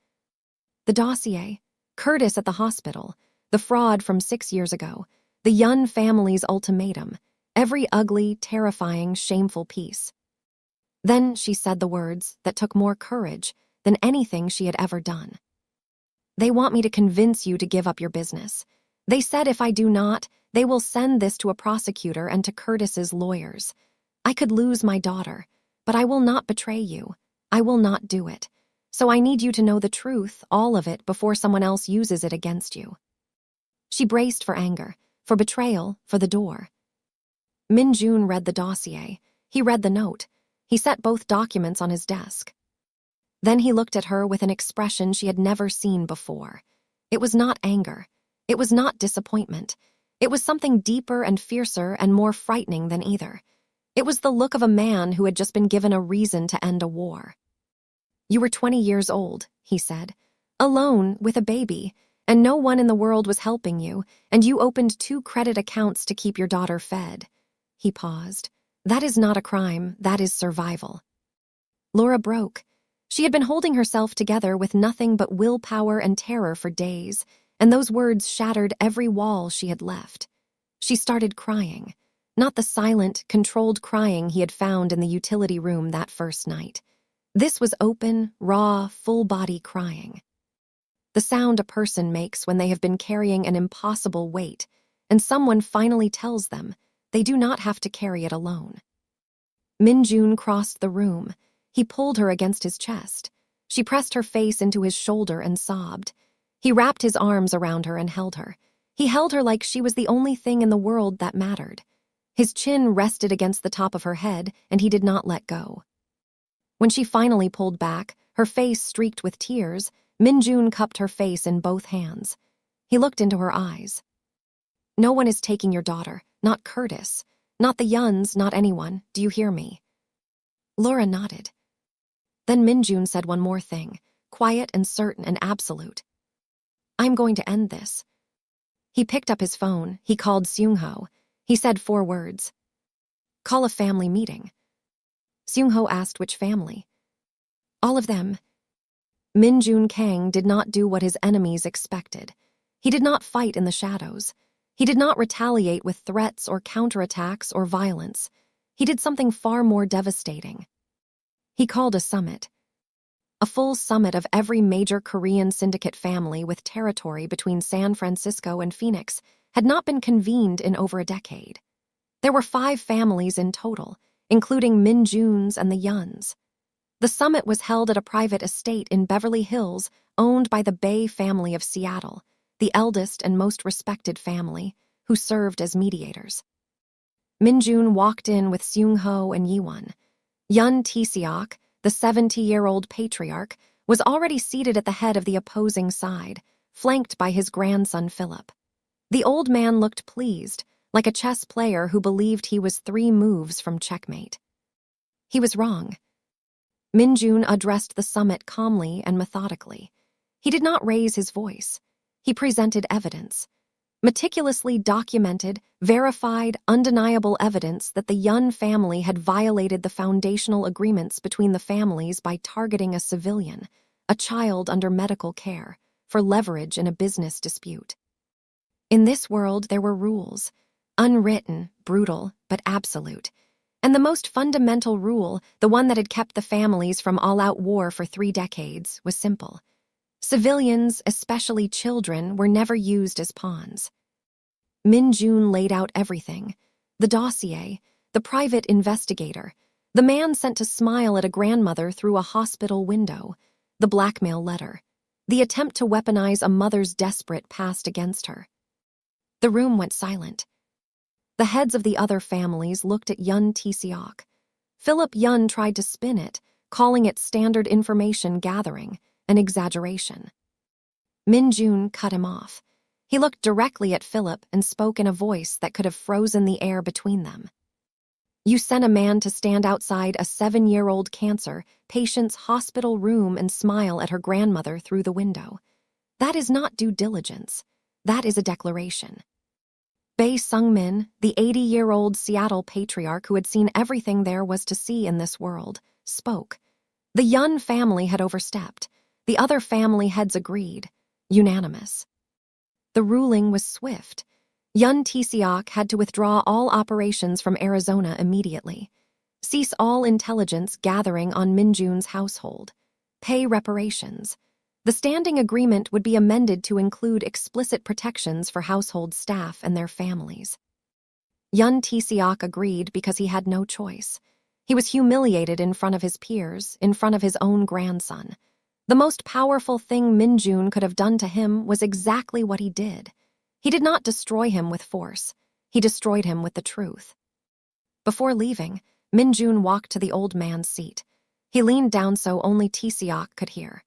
The dossier, Curtis at the hospital, the fraud from 6 years ago, the Yun family's ultimatum, every ugly, terrifying, shameful piece. Then she said the words that took more courage than anything she had ever done. They want me to convince you to give up your business. They said if I do not, they will send this to a prosecutor and to Curtis's lawyers. I could lose my daughter, but I will not betray you. I will not do it. So I need you to know the truth, all of it, before someone else uses it against you. She braced for anger, for betrayal, for the door. Min-jun read the dossier. He read the note. He set both documents on his desk. Then he looked at her with an expression she had never seen before. It was not anger. It was not disappointment. It was something deeper and fiercer and more frightening than either. It was the look of a man who had just been given a reason to end a war. You were 20 years old, he said, alone with a baby, and no one in the world was helping you, and you opened 2 credit accounts to keep your daughter fed. He paused. That is not a crime, that is survival. Laura broke. She had been holding herself together with nothing but willpower and terror for days, and those words shattered every wall she had left. She started crying, not the silent, controlled crying he had found in the utility room that first night. This was open, raw, full-body crying. The sound a person makes when they have been carrying an impossible weight, and someone finally tells them they do not have to carry it alone. Min-jun crossed the room. He pulled her against his chest. She pressed her face into his shoulder and sobbed. He wrapped his arms around her and held her. He held her like she was the only thing in the world that mattered. His chin rested against the top of her head, and he did not let go. When she finally pulled back, her face streaked with tears, Min-jun cupped her face in both hands. He looked into her eyes. No one is taking your daughter, not Curtis, not the Yuns, not anyone. Do you hear me? Laura nodded. Then Min-jun said one more thing, quiet and certain and absolute. I'm going to end this. He picked up his phone. He called Seung-ho. He said 4 words. Call a family meeting. Seung-ho asked which family. All of them. Min-jun Kang did not do what his enemies expected. He did not fight in the shadows. He did not retaliate with threats or counterattacks or violence. He did something far more devastating. He called a summit. A full summit of every major Korean syndicate family with territory between San Francisco and Phoenix had not been convened in over a decade. There were 5 families in total, including Min-jun's and the Yuns. The summit was held at a private estate in Beverly Hills owned by the Bay family of Seattle, the eldest and most respected family, who served as mediators. Min-jun walked in with Seung-ho and Yi-won. Yun Tae-seok, the 70-year-old patriarch, was already seated at the head of the opposing side, flanked by his grandson Philip. The old man looked pleased, like a chess player who believed he was 3 moves from checkmate. He was wrong. Min-jun addressed the summit calmly and methodically. He did not raise his voice. He presented evidence. Meticulously documented, verified, undeniable evidence that the Yun family had violated the foundational agreements between the families by targeting a civilian, a child under medical care, for leverage in a business dispute. In this world, there were rules, unwritten, brutal, but absolute. And the most fundamental rule, the one that had kept the families from all-out war for 3 decades, was simple. Civilians, especially children, were never used as pawns. Min-jun laid out everything. The dossier, the private investigator, the man sent to smile at a grandmother through a hospital window, the blackmail letter, the attempt to weaponize a mother's desperate past against her. The room went silent. The heads of the other families looked at Yun Tseok. Philip Yun tried to spin it, calling it standard information gathering, an exaggeration. Min Jun cut him off. He looked directly at Philip and spoke in a voice that could have frozen the air between them. You sent a man to stand outside a 7-year-old cancer patient's hospital room and smile at her grandmother through the window. That is not due diligence. That is a declaration. Bae Sung-min, the 80-year-old Seattle patriarch who had seen everything there was to see in this world, spoke. The Yun family had overstepped. The other family heads agreed. Unanimous. The ruling was swift. Yun Tseok had to withdraw all operations from Arizona immediately. Cease all intelligence gathering on Min Jun's household. Pay reparations. The standing agreement would be amended to include explicit protections for household staff and their families. Yun Tseok agreed because he had no choice. He was humiliated in front of his peers, in front of his own grandson. The most powerful thing Min Jun could have done to him was exactly what he did. He did not destroy him with force. He destroyed him with the truth. Before leaving, Min Jun walked to the old man's seat. He leaned down so only Tseok could hear.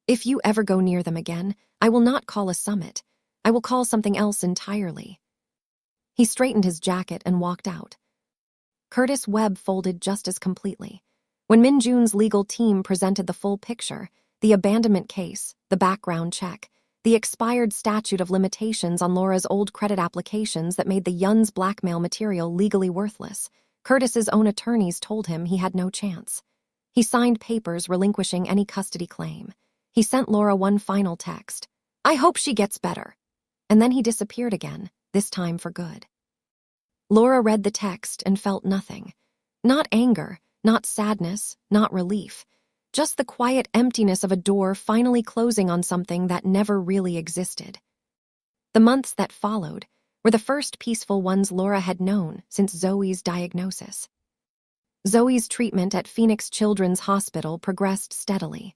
If you ever go near them again, I will not call a summit. I will call something else entirely. He straightened his jacket and walked out. Curtis Webb folded just as completely. When Min Jun's legal team presented the full picture, the abandonment case, the background check, the expired statute of limitations on Laura's old credit applications that made the Yun's blackmail material legally worthless, Curtis's own attorneys told him he had no chance. He signed papers relinquishing any custody claim. He sent Laura one final text. I hope she gets better. And then he disappeared again, this time for good. Laura read the text and felt nothing. Not anger, not sadness, not relief. Just the quiet emptiness of a door finally closing on something that never really existed. The months that followed were the first peaceful ones Laura had known since Zoe's diagnosis. Zoe's treatment at Phoenix Children's Hospital progressed steadily.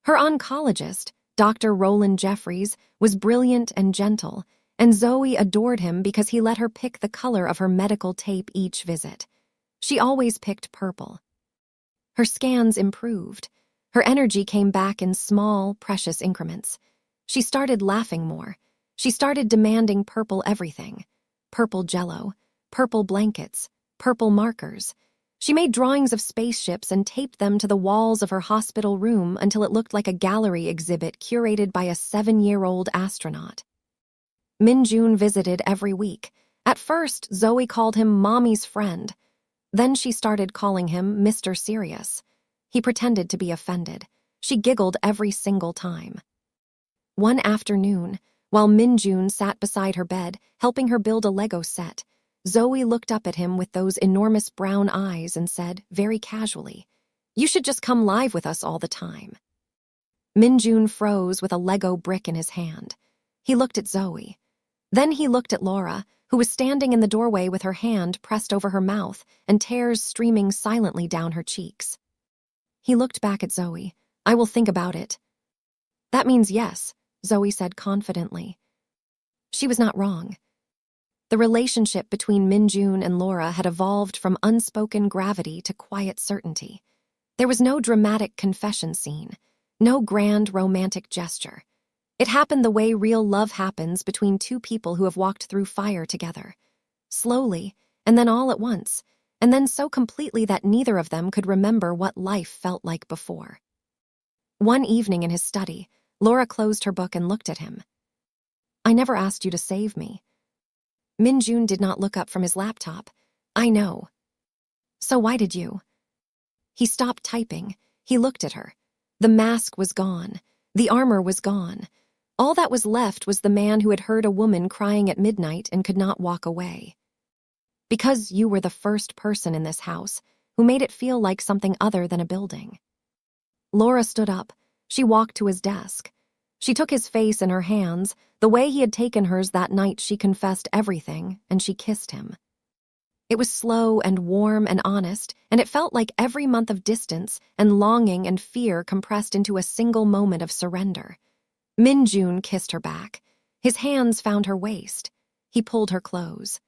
Her oncologist, Dr. Roland Jeffries, was brilliant and gentle, and Zoe adored him because he let her pick the color of her medical tape each visit. She always picked purple. Her scans improved. Her energy came back in small, precious increments. She started laughing more. She started demanding purple everything. Purple jello, purple blankets, purple markers. She made drawings of spaceships and taped them to the walls of her hospital room until it looked like a gallery exhibit curated by a 7-year-old astronaut. Min Jun visited every week. At first, Zoe called him Mommy's friend. Then she started calling him Mr. Serious. He pretended to be offended. She giggled every single time. One afternoon, while Min Jun sat beside her bed, helping her build a Lego set, Zoe looked up at him with those enormous brown eyes and said, very casually, "You should just come live with us all the time." Min Jun froze with a Lego brick in his hand. He looked at Zoe. Then he looked at Laura, who was standing in the doorway with her hand pressed over her mouth and tears streaming silently down her cheeks. He looked back at Zoe. "I will think about it." "That means yes," Zoe said confidently. She was not wrong. The relationship between Min Jun and Laura had evolved from unspoken gravity to quiet certainty. There was no dramatic confession scene, no grand romantic gesture. It happened the way real love happens between two people who have walked through fire together. Slowly, and then all at once, and then so completely that neither of them could remember what life felt like before. One evening in his study, Laura closed her book and looked at him. "I never asked you to save me." Min Jun did not look up from his laptop. "I know." "So why did you?" He stopped typing. He looked at her. The mask was gone. The armor was gone. All that was left was the man who had heard a woman crying at midnight and could not walk away. "Because you were the first person in this house who made it feel like something other than a building." Laura stood up. She walked to his desk. She took his face in her hands, the way he had taken hers that night she confessed everything, and she kissed him. It was slow and warm and honest, and it felt like every month of distance and longing and fear compressed into a single moment of surrender. Min-jun kissed her back. His hands found her waist. He pulled her close.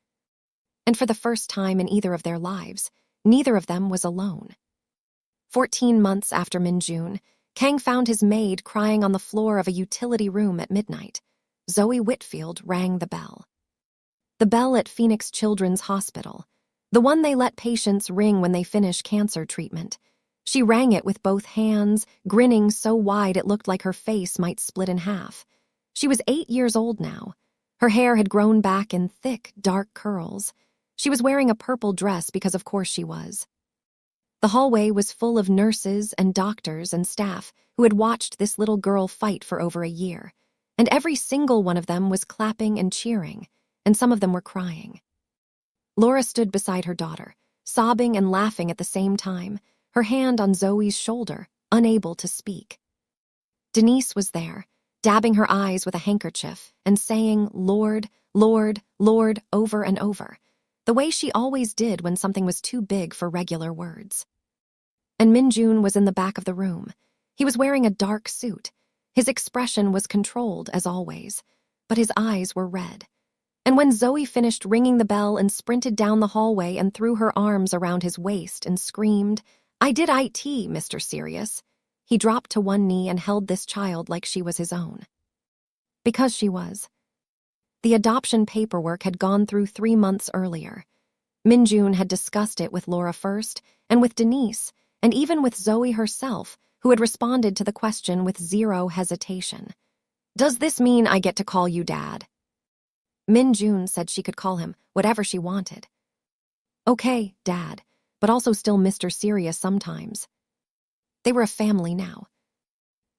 And for the first time in either of their lives, neither of them was alone. 14 months after Min-jun, Kang found his maid crying on the floor of a utility room at midnight. Zoe Whitfield rang the bell. The bell at Phoenix Children's Hospital, the one they let patients ring when they finish cancer treatment. She rang it with both hands, grinning so wide it looked like her face might split in half. She was 8 years old now. Her hair had grown back in thick, dark curls. She was wearing a purple dress because of course she was. The hallway was full of nurses and doctors and staff who had watched this little girl fight for over a year, and every single one of them was clapping and cheering, and some of them were crying. Laura stood beside her daughter, sobbing and laughing at the same time, her hand on Zoe's shoulder, unable to speak. Denise was there, dabbing her eyes with a handkerchief and saying, "Lord, Lord, Lord," over and over, the way she always did when something was too big for regular words. And Min-jun was in the back of the room. He was wearing a dark suit. His expression was controlled, as always, but his eyes were red. And when Zoe finished ringing the bell and sprinted down the hallway and threw her arms around his waist and screamed, "I did IT, Mr. Serious," he dropped to one knee and held this child like she was his own. Because she was. The adoption paperwork had gone through 3 months earlier. Min-jun had discussed it with Laura first, and with Denise, and even with Zoe herself, who had responded to the question with zero hesitation. "Does this mean I get to call you Dad?" Min-jun said she could call him whatever she wanted. "Okay, Dad, but also still Mr. Serious sometimes." They were a family now.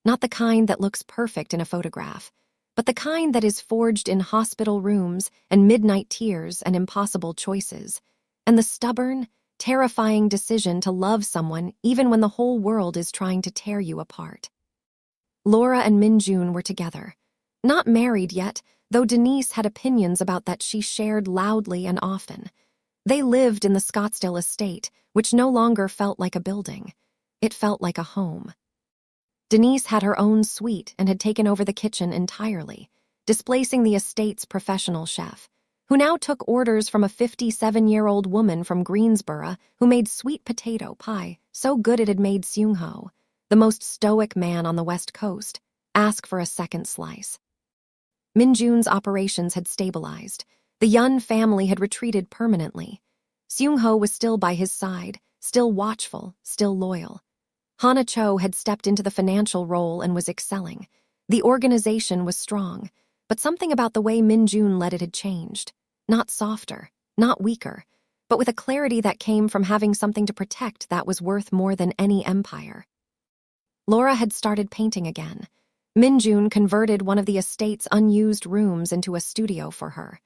Not the kind that looks perfect in a photograph, but the kind that is forged in hospital rooms and midnight tears and impossible choices, and the stubborn, terrifying decision to love someone even when the whole world is trying to tear you apart. Laura and Min-jun were together. Not married yet, though Denise had opinions about that she shared loudly and often. They lived in the Scottsdale estate, which no longer felt like a building. It felt like a home. Denise had her own suite and had taken over the kitchen entirely, displacing the estate's professional chef, who now took orders from a 57-year-old woman from Greensboro who made sweet potato pie so good it had made Seung-ho, the most stoic man on the West Coast, ask for a second slice. Min-jun's operations had stabilized. The Yun family had retreated permanently. Seung-ho was still by his side, still watchful, still loyal. Hana Cho had stepped into the financial role and was excelling. The organization was strong, but something about the way Min-jun led it had changed. Not softer, not weaker, but with a clarity that came from having something to protect that was worth more than any empire. Laura had started painting again. Min-jun converted one of the estate's unused rooms into a studio for her.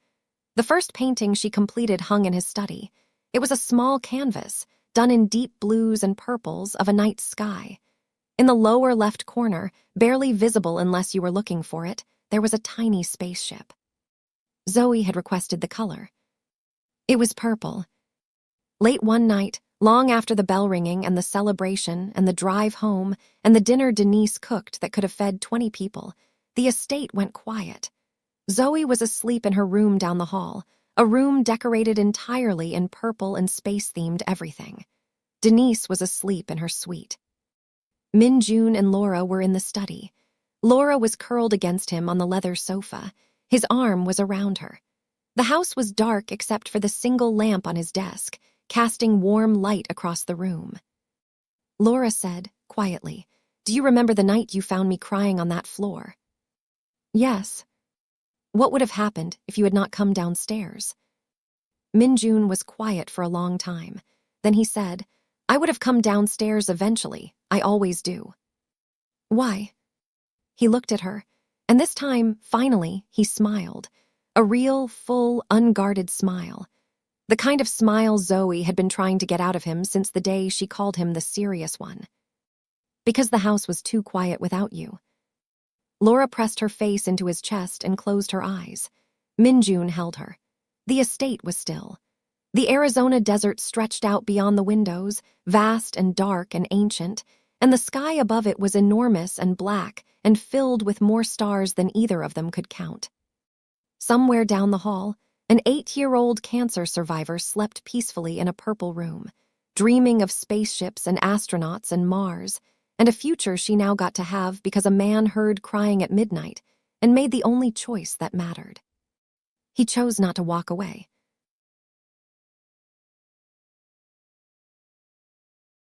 The first painting she completed hung in his study. It was a small canvas, done in deep blues and purples of a night sky. In the lower left corner, barely visible unless you were looking for it, there was a tiny spaceship. Zoe had requested the color. It was purple. Late one night, long after the bell ringing and the celebration and the drive home and the dinner Denise cooked that could have fed 20 people, the estate went quiet. Zoe was asleep in her room down the hall, a room decorated entirely in purple and space-themed everything. Denise was asleep in her suite. Min-jun and Laura were in the study. Laura was curled against him on the leather sofa. His arm was around her. The house was dark except for the single lamp on his desk, casting warm light across the room. Laura said, quietly, "Do you remember the night you found me crying on that floor?" "Yes." "What would have happened if you had not come downstairs?" Min-jun was quiet for a long time. Then he said, "I would have come downstairs eventually. I always do." "Why?" He looked at her, and this time, finally, he smiled. A real, full, unguarded smile. The kind of smile Zoe had been trying to get out of him since the day she called him the serious one. "Because the house was too quiet without you." Laura pressed her face into his chest and closed her eyes. Min-jun held her. The estate was still. The Arizona desert stretched out beyond the windows, vast and dark and ancient, and the sky above it was enormous and black and filled with more stars than either of them could count. Somewhere down the hall, an 8-year-old cancer survivor slept peacefully in a purple room, dreaming of spaceships and astronauts and Mars, and a future she now got to have because a man heard crying at midnight and made the only choice that mattered. He chose not to walk away,